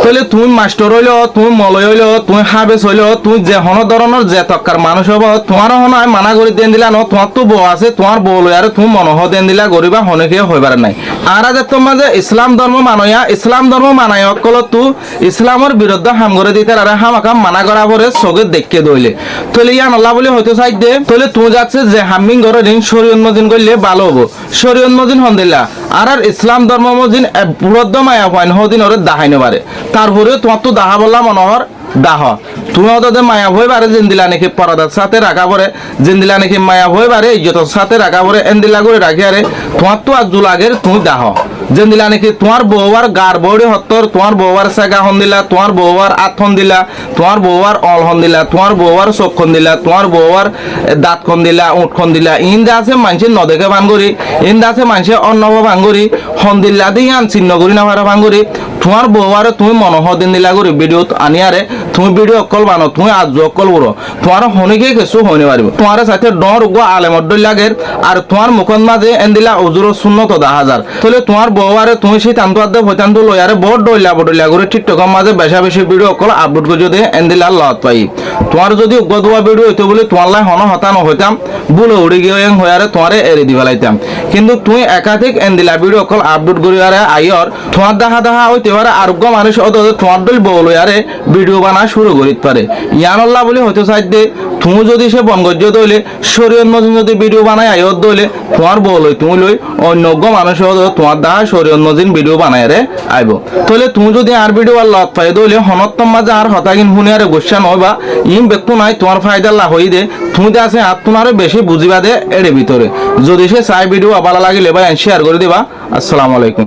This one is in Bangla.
তাহলে তুমি মাস্টার হইলো, তুমি মলয় হইলো, তুমি হাবেস হইলো, তুমি যে হন ধরনের যে তক্কার মানুষ হব, তোমার হনায় মানা করে দেন দিলা ন, তোমার তো বউ আছে, তোমার বউ লই আর তুমি মনহ দেন দিলা গরিবা হনেকে হইবার নাই। আর আজ তোমার যে ইসলাম ধর্ম মানয়া, ইসলাম ধর্ম মানায় অকল তু ইসলামের বিরুদ্ধে হাম করে দিতে আর হামাকাম মানা করা পরে সগে দেখকে দইলে তাহলে ইয়ান আল্লাহ বলে হইতে চাই দে, তাহলে তুই যাচ্ছে যে হামিং ঘরে দিন শরীয়ত মজিন করলে ভালো হবো, শরীয়ত মজিন হন দিলা আর আর ইসলাম ধর্ম মজিন বুরদ্দ মায়া পয়েন হদিন ওরে দাহাইনে পারে। তারপরে তোমার তো দাহা বললাম মনোহর দাহ তুমি ওদের মায়া ভয় বারে জিন্দিলা নাকি পরাদার সাথে রাখা পরে, জিন্দিলা নাকি মায়া ভয় বারে ইজ্জতের সাথে রাখা পরে এন্দিলা করে রাখি আরে তোমার তো আজ জুলাগের তুমি দাহ যেদিলা নাকি তোমার বউয়ার গার বৌড়ি হত্তর, তোমার বউয়ার সেগা হন দিলা, তোমার বউয়ার আত্মন দিলা, তোমার বউয়ার অল হন দিলা, তোমার বউয়ার চোখ খন দিলা, তোমার বউয়ার দাঁত খন দিলা, উঠ খন দিলা, ইন্দা আছে মানুষের নদেকে ভাঙ্গুরি, ইন্দা আছে মানুষের অন্নব ভাঙ্গুরি হন দিল্লা দিয়ে আন চিহ্ন করি না ভাড়া ভাঙ্গুরি তোমার বউয়ারে তুমি মনোহ দিন দিলা করি ভিডিও আনিয়ারে তুমি ভিডিও অকল বানো, তুমি আজ অকল বড় তোমার হনিকে কিছু হইতে পারিব, তোমার সাথে ডর গো আলেমড লাগের আর তোমার মুখত মাঝে এন্দিলা উজুর শূন্যত 10,000 তাহলে তোমার বউয়ারে তুমি সেই তান্তু আদে হইতান্তু লয়ারে বড় ডইলা করে টিকটকের মাঝে বেশা বেশি ভিডিও অকল আপলোড করে যদি এন্দিলা লত পাই তোমার যদি উগ্রদুয়া ভিডিও হইতো বলে তোমার লাই হন হতানো হইতাম বুলো উড়ি গিয়ে হয়ারে তোমারে এড়ে দিবা লাইতাম, কিন্তু তুই একাধিক এন্দিলা ভিডিও অকল আপলোড করিয়ারে আইয়র তোমার দেখা হইতে পারে আরোগ্য মানুষ তোমার দল বউ লয়ারে ভিডিও বানা শুরু করিতে পারে। ইয়ানল্লাহ বলে হইতে চাই দে তুমি যদি সে বনগজ্য দইলে শরীয়ত মজিন যদি ভিডিও বানাই আইয়ত দইলে তোমার বউ লই তুমি লই অন্যজ্ঞ মানুষ তোমার দেখা শরীয়ত মজিন ভিডিও বানাই রে আইব, তাহলে তুমি যদি আর ভিডিও আর লত পাই দইলে হনত্তম মাঝে আর হতাগিন শুনিয়ারে গোসা নইবা ইম ব্যক্ত নাই তোমার ফায়দা লাভ হই দে তুমি দে আছে আর তোমার বেশি বুঝিবা দে এর ভিতরে যদি সে চাই ভিডিও ভালো লাগিলে ভাই শেয়ার করে দিবা। আসসালামু আলাইকুম।